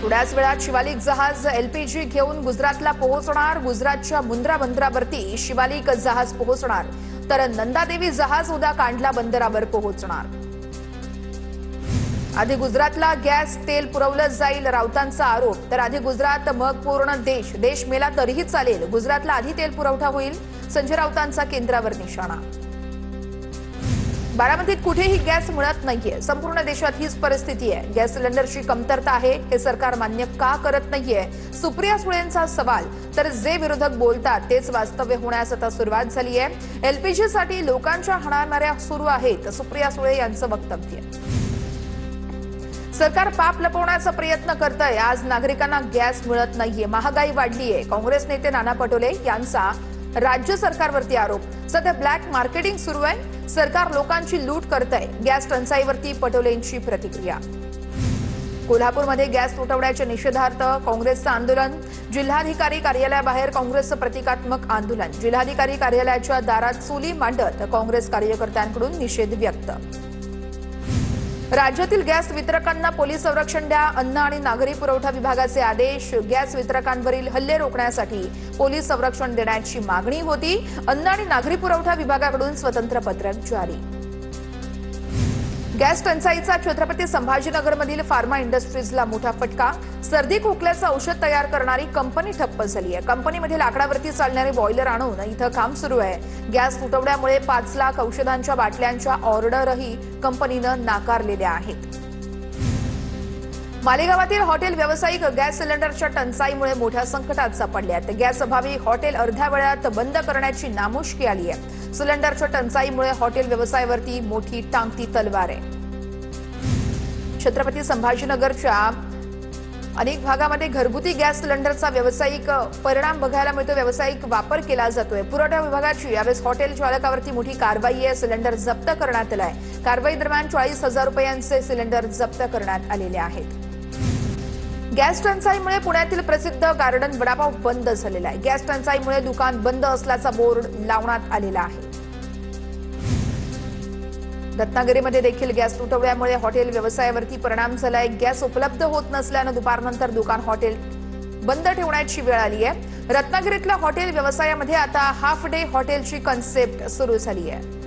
थोड्याच वेळात शिवालिक जहाज एलपीजी घेऊन गुजरातला पोहोचणार। गुजरातच्या मुंद्रा बंदरावरती शिवालिक जहाज पोहोचणार, तर नंदादेवी जहाज उद्या कांडला बंदरावर पोहोचणार। आधी गुजरातला गॅस तेल पुरवलं जाईल, राऊतांचा आरोप। तर आधी गुजरात मग पूर्ण देश मेला तरीही चालेल, गुजरातला आधी तेल पुरवठा होईल, संजय राऊतांचा केंद्रावर निशाणा। बारामतीत कुठेही गॅस मिळत नाहीये, संपूर्ण देशात हीच परिस्थिती आहे। गॅस सिलेंडरची कमतरता आहे, हे सरकार मान्य का करत नाहीये, सुप्रिया सुळेंचा सवाल। तर जे विरोधक बोलतात तेच वास्तव्य होण्यास आता सुरुवात झाली आहे। एलपीजी साठी लोकांच्या हाणामाऱ्या सुरू आहेत, सुप्रिया सुळे यांचं वक्तव्य। सरकार पाप लपवण्याचा प्रयत्न करतंय, आज नागरिकांना गॅस मिळत नाहीये, महागाई वाढलीये। काँग्रेस नेते नाना पटोले यांचा राज्य सरकारवरती आरोप। सध्या ब्लॅक मार्केटिंग सुरू आहे, सरकार लोकांची लूट करतंय, गॅस टंचाईवरती पटोलेंची प्रतिक्रिया। कोल्हापूरमध्ये गॅस तुटवड्याच्या निषेधार्थ काँग्रेसचं आंदोलन, जिल्हाधिकारी कार्यालयाबाहेर काँग्रेसचं प्रतिकात्मक आंदोलन। जिल्हाधिकारी कार्यालयाच्या दारात चुली मांडत काँग्रेस कार्यकर्त्यांकडून निषेध व्यक्त। राज्यातील गॅस वितरकांना पोलीस संरक्षण द्या, अन्न आणि नागरी पुरवठा विभागाचे आदेश। गॅस वितरकांवरील हल्ले रोखण्यासाठी पोलीस संरक्षण देण्याची मागणी होती, अन्न आणि नागरी पुरवठा विभागाकडून स्वतंत्र पत्रक जारी। गॅस टंचाईचा छत्रपती संभाजीनगरमधील फार्मा इंडस्ट्रीजला मोठा फटका, सर्दी खोकल्याचं औषध तयार करणारी कंपनी ठप्प झाली आहे। कंपनीमध्ये लाकडावरती चालणारे बॉयलर आणून इथं काम सुरू आहे। गॅस तुटवड्यामुळे 5 लाख औषधांच्या बाटल्यांच्या ऑर्डरही कंपनीनं नाकारलेल्या आहेत। मालेगावातील हॉटेल व्यावसायिक गॅस सिलेंडरच्या टंचाईमुळे मोठ्या संकटात सापडले आहेत। गॅस अभावी हॉटेल अर्ध्या वेळात बंद करण्याची नामुष्की आली आहे। सिलेंडरच्या टंचाईमुळे हॉटेल व्यवसायावरती मोठी टांगती तलवार आहे। छत्रपती संभाजीनगरच्या अनेक भागामध्ये घरगुती गॅस सिलेंडरचा व्यावसायिक परिणाम बघायला मिळतो, व्यावसायिक वापर केला जातोय। पुरवठा विभागाची यावेळेस हॉटेल चालकावरती मोठी कारवाई आहे, सिलेंडर जप्त करण्यात आलाय। कारवाई दरम्यान 40,000 रुपयांचे सिलेंडर जप्त करण्यात आलेले आहेत। गॅस टंचाईमुळे पुण्यातील प्रसिद्ध गार्डन वडापाव बंद झालेला आहे। गॅस टंचाईमुळे दुकान बंद असल्याचा बोर्ड लावण्यात आलेला आहे। रत्नागिरीमध्ये देखील गॅस तुटवड्यामुळे हॉटेल व्यवसायावरती परिणाम झालाय। गॅस उपलब्ध होत नसल्यानं दुपारनंतर दुकान हॉटेल बंद ठेवण्याची वेळ आली आहे। रत्नागिरीतल्या हॉटेल व्यवसायामध्ये आता हाफ डे हॉटेलची कन्सेप्ट सुरू झाली आहे।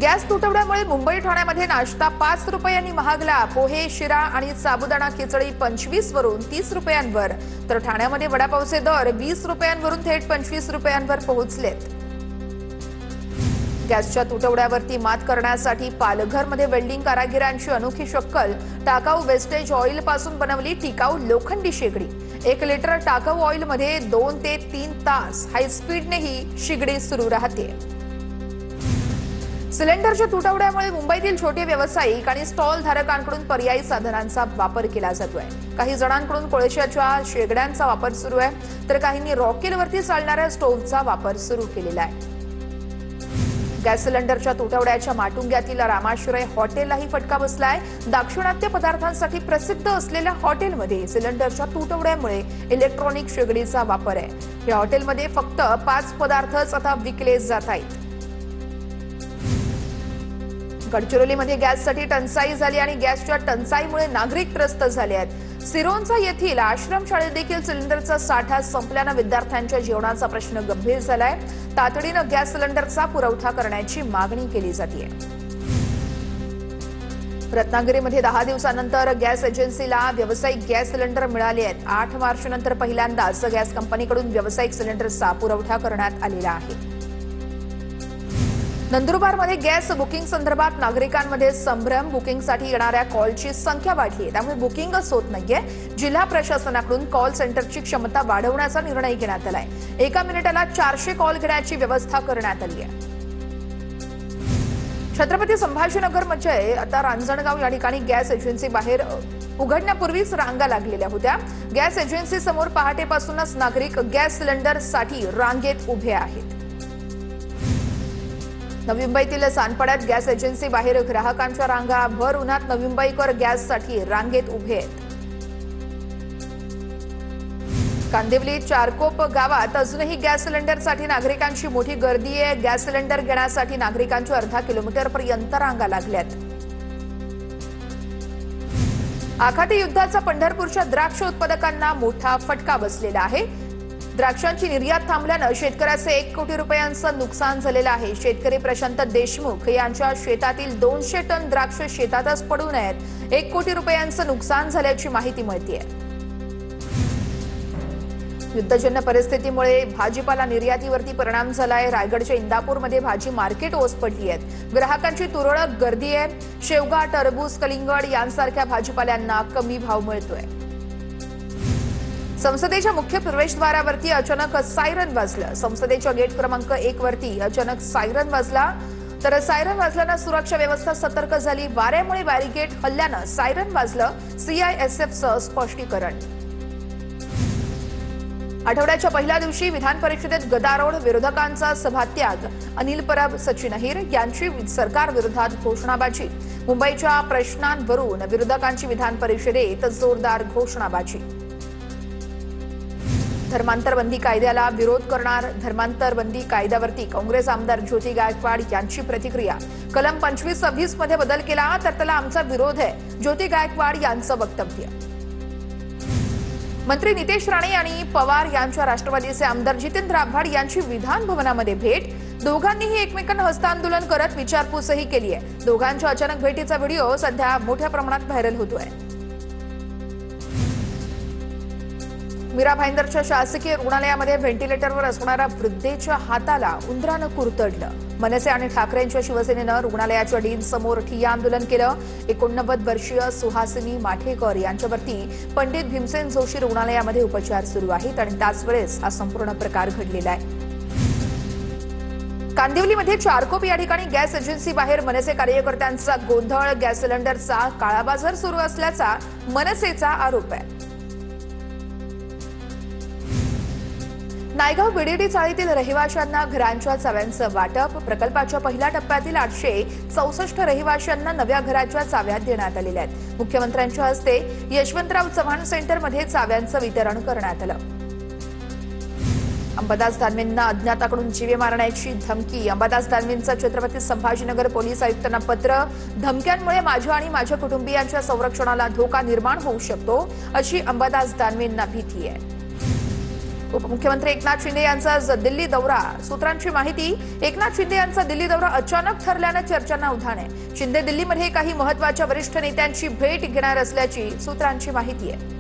गॅस तुटवड्यामुळे मुंबई ठाण्यामध्ये नाश्ता 5 रुपयांनी महागला, पोहे, शिरा आणि साबुदाणा खिचडी 25 वरून 30 रुपयांवर, तर ठाण्यामध्ये वडापावचे दर 20 रुपयांवरून थेट 25 रुपयांवर पोहोचलेत। गॅसच्या तुटवड्यावरती मात करण्यासाठी पालघरमध्ये वेल्डिंग कारागिरांची अनोखी शक्कल, टाकाऊ वेस्टेज ऑइल पासून बनवली टिकाऊ लोखंडी शेगडी। 1 लिटर टाकाऊ ऑइलमध्ये 2 ते 3 तास हायस्पीडने ही शेगडी सुरू राहते। सिलेंडरच्या तुटवड्यामुळे मुंबईतील छोटे व्यावसायिक आणि स्टॉल धारकांकडून पर्यायी साधनांचा वापर केला जातोय। काही जणांकडून कोळशाच्या शेगड्यांचा वापर सुरू आहे, तर काहींनी रॉकेलवरती चालणाऱ्या स्टोव्हचा वापर सुरू केलेला आहे। गॅस सिलेंडरच्या तुटवड्याच्या माटुंग्यातील रामाश्रय हॉटेललाही फटका बसलाय। दाक्षिणात्य पदार्थांसाठी प्रसिद्ध असलेल्या हॉटेलमध्ये सिलेंडरच्या तुटवड्यामुळे इलेक्ट्रॉनिक शेगडीचा वापर आहे। या हॉटेलमध्ये फक्त 5 पदार्थच आता विकले जात आहेत। गडचिरोलीमध्ये गॅससाठी टंचाई झाली आणि गॅसच्या टंचाईमुळे नागरिक त्रस्त झाले आहेत। सिरोंचा येथील आश्रमशाळेत देखील सिलेंडरचा साठा संपल्यानं विद्यार्थ्यांच्या जेवणाचा प्रश्न गंभीर झालाय। तातडीनं गॅस सिलेंडरचा पुरवठा करण्याची मागणी केली जाते। रत्नागिरीमध्ये 10 दिवसानंतर गॅस एजन्सीला व्यावसायिक गॅस सिलेंडर मिळाले आहेत। 8 मार्च नंतर पहिल्यांदाच गॅस कंपनीकडून व्यावसायिक सिलेंडरचा पुरवठा करण्यात आलेला आहे। नंदुरबारमध्ये गॅस बुकिंग संदर्भात नागरिकांमध्ये संभ्रम, बुकिंगसाठी येणाऱ्या कॉलची संख्या वाढली आहे, त्यामुळे बुकिंगच होत नाहीये। जिल्हा प्रशासनाकडून कॉल सेंटरची क्षमता वाढवण्याचा निर्णय घेण्यात आलाय। 1 मिनिटाला 400 कॉल घेण्याची व्यवस्था करण्यात आली आहे। छत्रपती संभाजीनगरमध्ये आता रांजणगाव या ठिकाणी गॅस एजन्सी बाहेर उघडण्यापूर्वीच रांगा लागलेल्या होत्या। गॅस एजन्सी समोर पहाटेपासूनच नागरिक गॅस सिलेंडरसाठी रांगेत उभे आहेत। नवी मुंबईतील सानपाड्यात गॅस एजन्सी बाहेर ग्राहकांच्या रांगा, भर उन्हात नवी मुंबईकर गॅससाठी रांगेत उभे आहेत। कांदिवली चारकोप गावात अजूनही गॅस सिलेंडरसाठी नागरिकांची मोठी गर्दी आहे। गॅस सिलेंडर घेण्यासाठी नागरिकांच्या अर्धा किलोमीटरपर्यंत रांगा लागल्यात। आखाती युद्धाचा पंढरपूरच्या द्राक्ष उत्पादकांना मोठा फटका बसलेला आहे। द्राक्षांची निर्यात थांबल्यानं शेतकऱ्याचे 1 कोटी रुपयांचं नुकसान झालेलं आहे। शेतकरी प्रशांत देशमुख यांच्या शेतातील 200 टन द्राक्ष शेतातच पडून आहेत। 1 कोटी रुपयांचं नुकसान झाल्याची माहिती मिळतेय। युद्धजन्य परिस्थितीमुळे भाजीपाला निर्यातीवरती परिणाम झालाय। रायगडच्या इंदापूरमध्ये भाजी मार्केट ओस पडली आहेत। ग्राहकांची तुरळक गर्दी आहे। शेवगा, टरबूज, कलिंगड यांसारख्या भाजीपाल्यांना कमी भाव मिळतोय। संसदेच्या मुख्य प्रवेशद्वारावरती अचानक सायरन वाजलं। संसदेच्या गेट क्रमांक 1 वरती अचानक सायरन वाजला। तर सायरन वाजल्यानं सुरक्षा व्यवस्था सतर्क झाली। वाऱ्यामुळे बॅरिकेड हल्ल्यानं सायरन वाजलं। सीआयएसएफचं स्पष्टीकरण। आठवड्याच्या पहिल्या दिवशी विधान परिषदेत गदारोळ, विरोधकांचा सभात्याग। अनिल परब, सचिन अहिर यांची सरकार विरोधात घोषणाबाजी। मुंबईच्या प्रश्नांवरून विरोधकांची विधान परिषदेत जोरदार घोषणाबाजी। धर्मांतर बंदी कायद्याला विरोध करणार। धर्मांतर बंदी कायद्यावरती काँग्रेस आमदार ज्योती गायकवाड यांची प्रतिक्रिया। कलम 25-26 मध्ये बदल केला तर त्याला आमचा विरोध आहे, ज्योती गायकवाड यांचं वक्तव्य। मंत्री नितेश राणे आणि पवार यांच्या राष्ट्रवादीचे आमदार जितेंद्र आव्हाड यांची विधान भवनामध्ये भेट। दोघांनीही एकमेकांना हस्तांदोलन करत विचारपूसही केली आहे। दोघांच्या अचानक भेटीचा व्हिडिओ सध्या मोठ्या प्रमाणात व्हायरल होतोय। मीरा भाईंदरच्या शासकीय रुग्णालयामध्ये व्हेंटिलेटरवर असणाऱ्या वृद्धेच्या हाताला उंदरानं कुरतडलं। मनसे आणि ठाकरेंच्या शिवसेनेनं रुग्णालयाच्या डीन समोर ठिय्या आंदोलन केलं। 89 वर्षीय सुहासिनी माठेकर यांच्यावरती पंडित भीमसेन जोशी रुग्णालयामध्ये उपचार सुरू आहेत आणि त्याच वेळेस हा संपूर्ण प्रकार घडलेला आहे। कांदिवलीमध्ये चारकोप या ठिकाणी गॅस एजन्सी बाहेर मनसे कार्यकर्त्यांचा गोंधळ। गॅस सिलेंडरचा काळाबाजार सुरू असल्याचा मनसेचा आरोप आहे। नायगाव बीडीडी चाळीतील रहिवाशांना घरांच्या चाव्यांचं वाटप। प्रकल्पाच्या पहिल्या टप्प्यातील 864 रहिवाशांना नव्या घराच्या चाव्या देण्यात आलेल्या आहेत। मुख्यमंत्र्यांच्या हस्ते यशवंतराव चव्हाण सेंटरमध्ये चाव्यांचं वितरण करण्यात आलं। अंबादास दानवेंना अज्ञाताकडून जीवे मारण्याची धमकी। अंबादास दानवेंचं छत्रपती संभाजीनगर पोलीस आयुक्तांना पत्र। धमक्यांमुळे माझ्या आणि माझ्या कुटुंबियांच्या संरक्षणाला धोका निर्माण होऊ शकतो, अशी अंबादास दानवेंना भीती आहे। उपमुख्यमंत्री एकनाथ शिंदे यांचा आज दिल्ली दौरा। सूत्रांची माहिती, एकनाथ शिंदे यांचा दिल्ली दौरा अचानक ठरल्यानं चर्चांना उधाण आहे। शिंदे दिल्लीमध्ये काही महत्त्वाच्या वरिष्ठ नेत्यांची भेट घेणार असल्याची सूत्रांची माहिती आहे।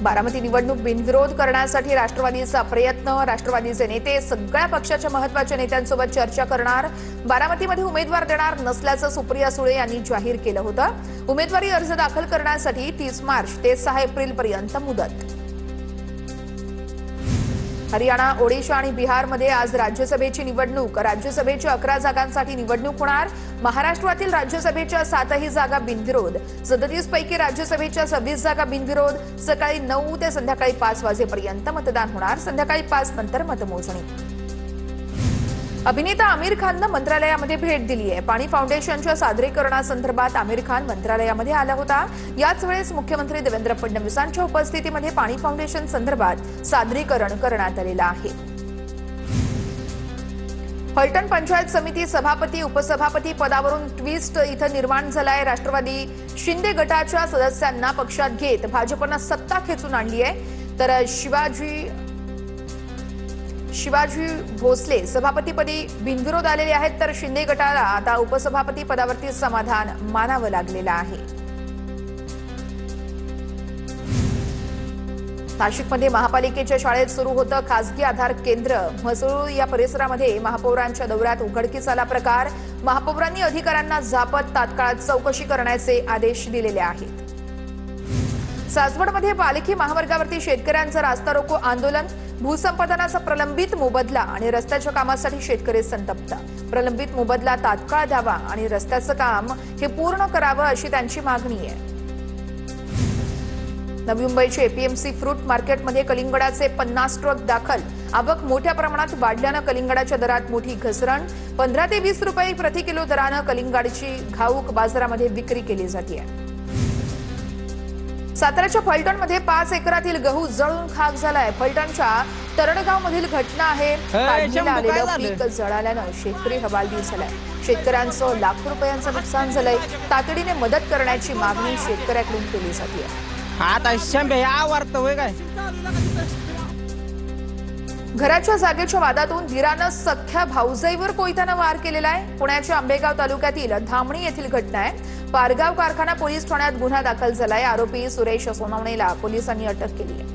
बारामती निवडणूक बिनविरोध करण्यासाठी राष्ट्रवादीचा प्रयत्न। राष्ट्रवादीचे नेते सगळ्या पक्षाच्या महत्त्वाच्या नेत्यांसोबत चर्चा करणार। बारामतीमध्ये उमेदवार देणार नसल्याचं सुप्रिया सुळे यांनी जाहीर केलं होतं। उमेदवारी अर्ज दाखल करण्यासाठी 30 मार्च ते 6 एप्रिल पर्यंत मुदत। हरियाणा, ओडिशा आणि बिहारमध्ये आज राज्यसभेची निवडणूक। राज्यसभेच्या 11 जागांसाठी निवडणूक होणार। महाराष्ट्रातील राज्यसभेच्या 7ही जागा बिनविरोध। 37 पैकी राज्यसभेच्या 26 जागा बिनविरोध। सकाळी 9 ते संध्याकाळी 5 वाजेपर्यंत मतदान होणार। संध्याकाळी 5 नंतर मतमोजणी। अभिनेता आमिर खाननं मंत्रालयामध्ये भेट दिली आहे। पाणी फाउंडेशनच्या सादरीकरणासंदर्भात आमिर खान मंत्रालयामध्ये आला होता। याच वेळेस मुख्यमंत्री देवेंद्र फडणवीसांच्या उपस्थितीमध्ये पाणी फाउंडेशन संदर्भात सादरीकरण करण्यात आलेलं आहे। फलटण पंचायत समिती सभापती उपसभापती पदावरून ट्विस्ट इथं निर्माण झालाय। राष्ट्रवादी शिंदे गटाच्या सदस्यांना पक्षात घेत भाजपनं सत्ता खेचून आणली आहे। तर शिवाजी भोसले सभापतीपदी बिनविरोध आलेले आहेत, तर शिंदे गटाला आता उपसभापती पदावरती समाधान मानावं लागलेलं आहे। नाशिकमध्ये महापालिकेच्या शाळेत सुरू होतं खासगी आधार केंद्र। म्हसरूळ या परिसरामध्ये महापौरांच्या दौऱ्यात उघडकीस आला प्रकार। महापौरांनी अधिकाऱ्यांना झापत तात्काळ चौकशी करण्याचे आदेश दिलेले आहेत। सासवडमध्ये पालखी महामार्गावरती शेतकऱ्यांचं रास्ता रोको आंदोलन। भूसंपादनाचा प्रलंबित मोबदला आणि रस्त्याच्या कामासाठी शेतकरी संतप्त। प्रलंबित मोबदला तात्काळ द्यावा आणि रस्त्याचं काम हे पूर्ण करावं अशी त्यांची मागणी आहे। नवी मुंबईच्या एपीएमसी फ्रूट मार्केटमध्ये कलिंगडाचे 50 ट्रक दाखल। आवक मोठ्या प्रमाणात वाढल्यानं कलिंगडाच्या दरात मोठी घसरण। 15 ते 20 रुपये प्रति किलो दरानं कलिंगडाची घाऊक बाजारामध्ये विक्री केली जाते। साताऱ्याच्या फलटणमध्ये 5 एकरातील गहू जळून खाक झालाय। फलटणच्या तरडगाव मधील घटना आहे। काढणीला आलेलं पीक जळाल्यानं शेतकरी हवालदिल झालाय। शेतकऱ्यांचं लाखो रुपयांचं नुकसान झालंय। तातडीने मदत करण्याची मागणी शेतकऱ्यांकडून केली जाते। आता शंभे आवर्त होय काय घराच्या जागेच्या वादातून धीरानं सख्ख्या भाऊजाईवर कोयत्यानं वार केलेला आहे। पुण्याच्या आंबेगाव तालुक्यातील धामणी येथील घटना आहे। पारगाव कारखाना पोलीस ठाण्यात गुन्हा दाखल झालाय। आरोपी सुरेश सोनवणेला पोलिसांनी अटक केली आहे।